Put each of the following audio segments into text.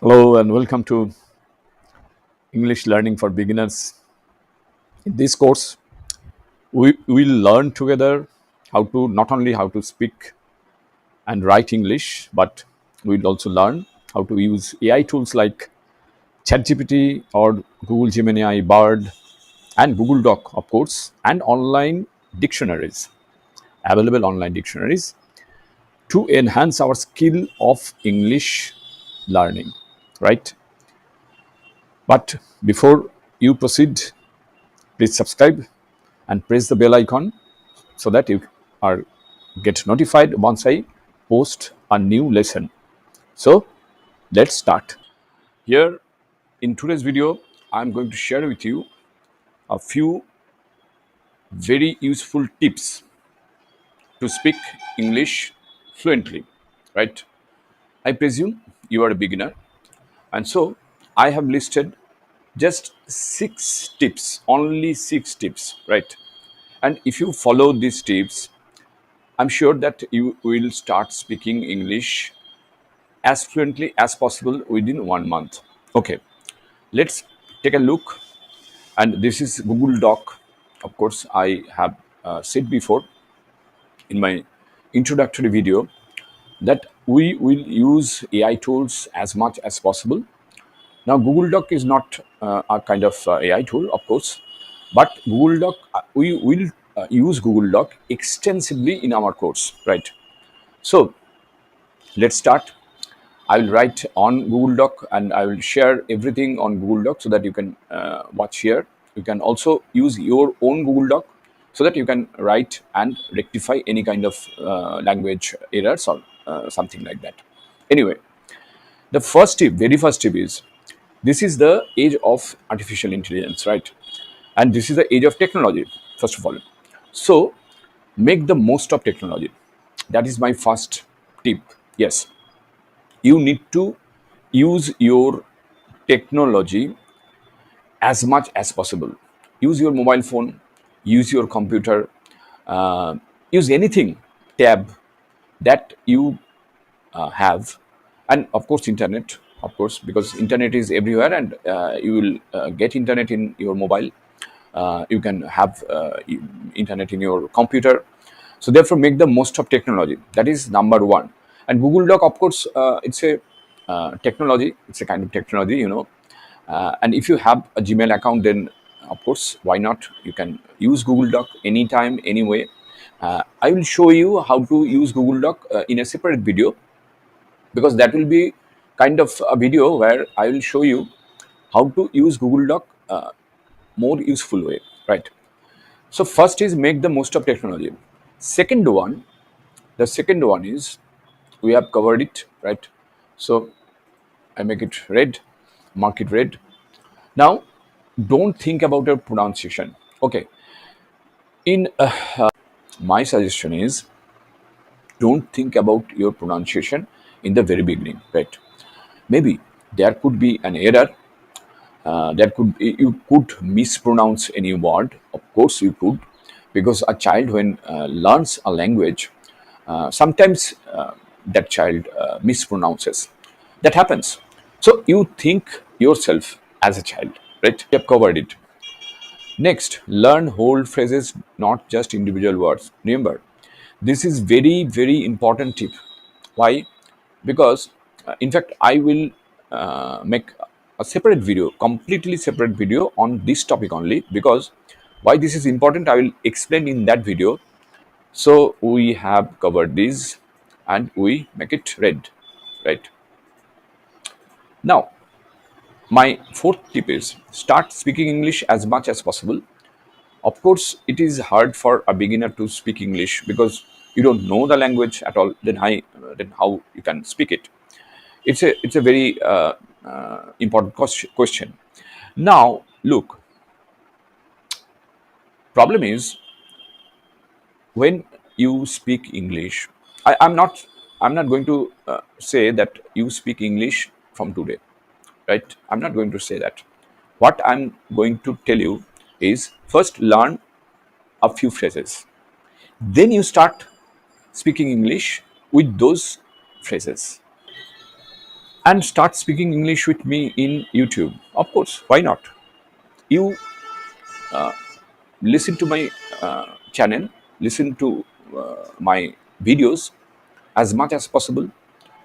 Hello and welcome to English Learning for Beginners. In this course, we will learn together how to not only how to speak and write English, but we'll also learn how to use AI tools like ChatGPT or Google Gemini, Bard, and Google Doc, of course, and online dictionaries, available online dictionaries to enhance our skill of English learning, right? But before you proceed, please subscribe and press the bell icon so that you are get notified once I post a new lesson. So let's start. Here in today's video, I'm going to share with you a few very useful tips to speak English fluently, right? I presume you are a beginner, and so I have listed just 6 tips, only 6 tips, right? And if you follow these tips, I'm sure that you will start speaking English as fluently as possible within 1 month. Okay, let's take a look. And this is Google Doc. Of course, I have said before in my introductory video that we will use AI tools as much as possible. Now, Google Doc is not a kind of AI tool, of course, but Google Doc, we will use Google Doc extensively in our course, right? So, let's start. I will write on Google Doc and I will share everything on Google Doc so that you can watch here. You can also use your own Google Doc so that you can write and rectify any kind of language errors or something like that. Anyway, the first tip, very first tip is this is the age of artificial intelligence, right? And this is the age of technology, first of all. So make the most of technology. That is my first tip. Yes, you need to use your technology as much as possible. Use your mobile phone, use your computer, uh, use anything tab that you have, and of course internet, of course, because internet is everywhere, and you will get internet in your mobile. You can have internet in your computer. So therefore, make the most of technology. That is number one. And Google Doc, of course, it's a technology. It's a kind of technology, and if you have a Gmail account, then of course, why not? You can use Google Doc anytime, anyway. I will show you how to use Google Doc in a separate video, because that will be kind of a video where I will show you how to use Google Doc more useful way, right? So first is make the most of technology. Second one, the second one is we have covered it, right? So I make it red, mark it red. Now, don't think about your pronunciation. Okay, in my suggestion is don't think about your pronunciation in the very beginning, right? Maybe there could be an error. That could you could mispronounce any word. Of course, you could, because a child when learns a language, sometimes that child mispronounces. That happens. So you think yourself as a child, right? We have covered it. Next, learn whole phrases, not just individual words. Remember, this is very, very important tip. Why? Because, in fact, I will make a separate video, completely separate video on this topic only. Because why this is important, I will explain in that video. So we have covered this, and we make it red, right? Now, my fourth tip is start speaking English as much as possible. Of course, it is hard for a beginner to speak English because you don't know the language at all. Then how you can speak it? It's a very important question. Now, look, problem is when you speak English. I'm not going to say that you speak English from today, right? I'm not going to say that. What I'm going to tell you is first learn a few phrases. Then you start speaking English with those phrases. and start speaking English with me in YouTube. Of course, why not? You listen to my channel, listen to my videos as much as possible.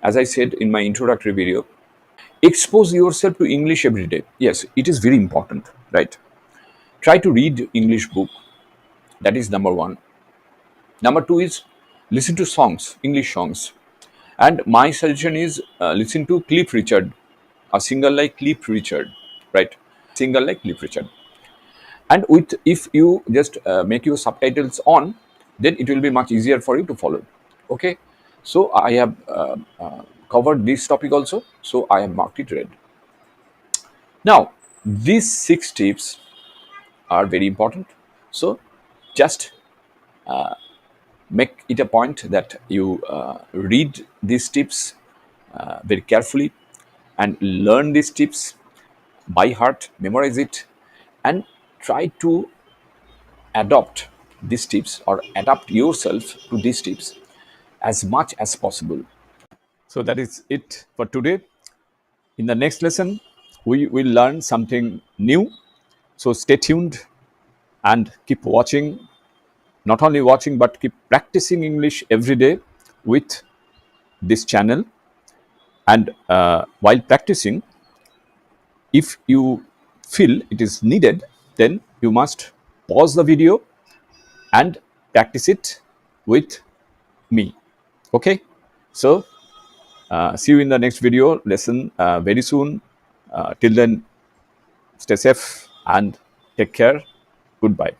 As I said in my introductory video, expose yourself to English every day. Yes, it is very important, right? Try to read English book. That is number one. Number two is listen to songs, English songs. And my suggestion is listen to Cliff Richard, a singer like Cliff Richard, right? Singer like Cliff Richard. And with if you just make your subtitles on, then it will be much easier for you to follow. Okay, so I have covered this topic also, so I have marked it red. Now these 6 tips are very important, so just make it a point that you read these tips very carefully and learn these tips by heart, memorize it, and try to adopt these tips or adapt yourself to these tips as much as possible. So that is it for today. In the next lesson, we will learn something new. So stay tuned and keep watching. Not only watching, but keep practicing English every day with this channel. And while practicing, if you feel it is needed, then you must pause the video and practice it with me. Okay, so see you in the next video lesson very soon. Till then, stay safe and take care. Goodbye.